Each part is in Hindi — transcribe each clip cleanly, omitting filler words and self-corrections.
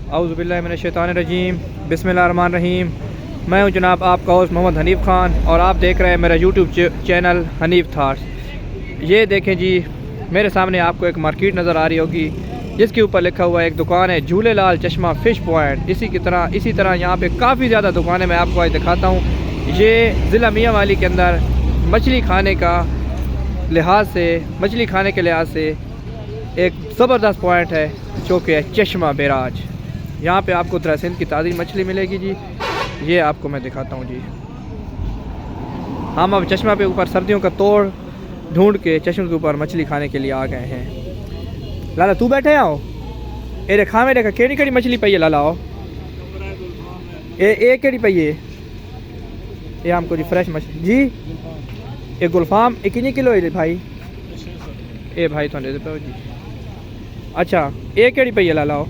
औज़ुबिल्लाहि मिनश्शैतानिर्रजीम बिस्मिल्लाहिर्रहमानिर्रहीम। मैं हूं जनाब आपका होस्ट मोहम्मद हनीफ़ ख़ान और आप देख रहे हैं मेरा यूट्यूब चैनल हनीफ़ थाट्स। ये देखें जी, मेरे सामने आपको एक मार्केट नज़र आ रही होगी जिसके ऊपर लिखा हुआ है एक दुकान है झूलेलाल चश्मा फ़िश पॉइंट। इसी तरह यहाँ पे काफ़ी ज़्यादा दुकानें मैं आपको आज दिखाता हूँ। ये ज़िला मियांवाली के अंदर मछली खाने के लिहाज से एक ज़बरदस्त पॉइंट है जो कि है चश्मा बैराज। यहाँ पे आपको सिंध की ताज़ी मछली मिलेगी जी। ये आपको मैं दिखाता हूँ जी। हम अब चश्मा पे ऊपर सर्दियों का तोड़ ढूंढ के चश्मे के ऊपर मछली खाने के लिए आ गए हैं। लाला तू बैठे आओ, ए खा में देखा केड़ी केड़ी मछली पई है लाला आओ। ए केड़ी पई है ये हमको जी फ्रेश मछली जी। ए गुलफाम ए कितने किलो है भाई? ए भाई थोड़े दे पाओ जी। अच्छा ए केड़ी पई है लाला आओ?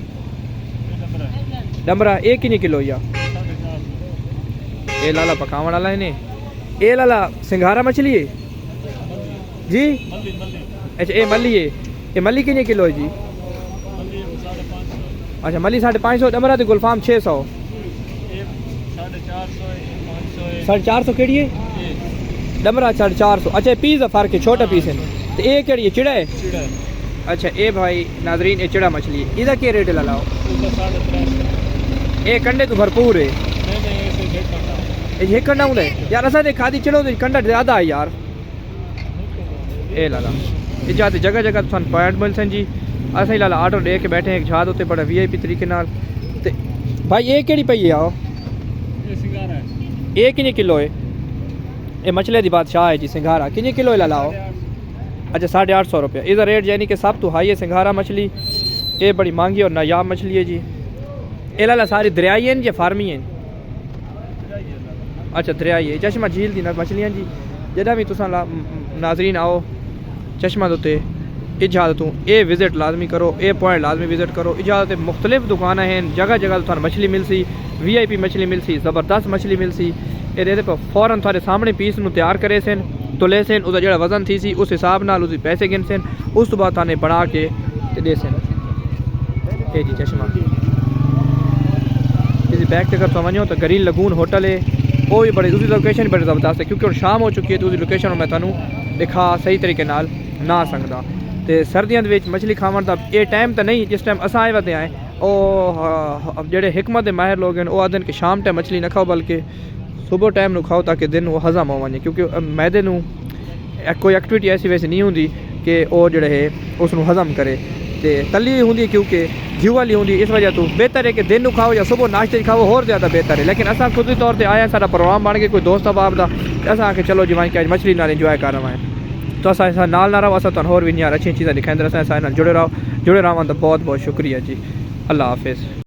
डमरा ए कितने किलो या? ए लाला पकावण वाला है ने। ए लाला सिंघारा मछली है जी। अच्छा ए मल्ली है, ये मल्ली कितने किलो है जी? अच्छा मल्ली 550। डमरा तो गुलफाम 600। 450 केड़ी है? डमरा 450। अच्छा पीस है फ़र्क है, छोटा पीस है। तो ये केड़ी है? चिड़ा है। अच्छा ए भाई नाजरीन ये चिड़ा मछली है। इसका क्या रेट लाओ? ये कंडे तो भरपूर है। ये कंडा हूँ यार असा खादी चिड़ो तो कंडा ज़्यादा है यार। ए लाला ये जाते जगह जगह तो पॉइंट मिल सन जी। असा ही लाला ऑर्डर दे के बैठे हैं एक छात उत्ते बड़ा VIP तरीके नाल। ते भाई ये केड़ी पई है आओ? ये कितने किलो है? ये मछली दी बादशाह है जी। सिंघारा कितने किलो है लाला आओ? अच्छा 850 रुपये इसका रेट, यानी कि सब तो हाई है सिंघारा मछली। ये बड़ी महंगी और नायाब मछली है जी। ये लाला सारी दरियाई हैं या फार्मी हैं? अच्छा दरियाई है। चश्मा झील दी मछलियाँ जी। जदा भी तुसा नाजरीन आओ चश्मा दोते इजाजत हूँ ये विजिट लाजमी करो, ये पॉइंट लाजमी विजिट करो। इजाजत मुख्तलिफ दुकान हैं, जगह जगह तो मछली मिल सी, VIP मछली मिल सी, ज़बरदस्त मछली मिल सी। ये पर फ़ौरन थारे सामने पीस नूं तैयार करे सन, तुले सन, उसका जो वजन थी सी उस हिसाब नाल उसके पैसे गिन सन, उस तो बाद थाने बना के दे सन। ये जी चश्मा इसी बैक ते कर वनो तो ग्रीन लगून होटल है, वो भी बड़ी उसकी लोकेशन बड़ी ज़बरदस्त है क्योंकि शाम हो चुकी है तो उसकी लोकेशन मैं तुहानू दिखा सही तरीके नाल ना सकदा। तो सर्दियों के मछली खावन का ये टाइम तो नहीं जिस टाइम असा आए वते आए। और जेडे हिकमत माहिर लोग हैं वो आदन कि शाम टाइम मछली न खाओ बल्कि सुबह टाइम नू खाओ ताकि दिन वो हज़म हो वने, क्योंकि मैदे नू कोई एक्टिविटी ऐसी वैसी नहीं होंगी कि वो जोड़े है उसनू हज़म करे। तो तली होंगी क्योंकि घी वाली होंगी, इस वजह तो बेहतर है कि दिन खाओ या सुबह नाश्ते खाओ और ज़्यादा बेहतर है। लेकिन असा खुद तौर पर आया सारा प्रोग्राम बन के कोई दोस्त अहबाब का असा आके चलो जी वहीं कि मछली नाल इंजॉय कर रहा है। तो असा नाल ना रहो, असा तुहानू होर भी यार अच्छी चीज़ें दिखाएंगे। असा जुड़े रहो तो बहुत बहुत शुक्रिया जी। अल्लाह हाफिज़।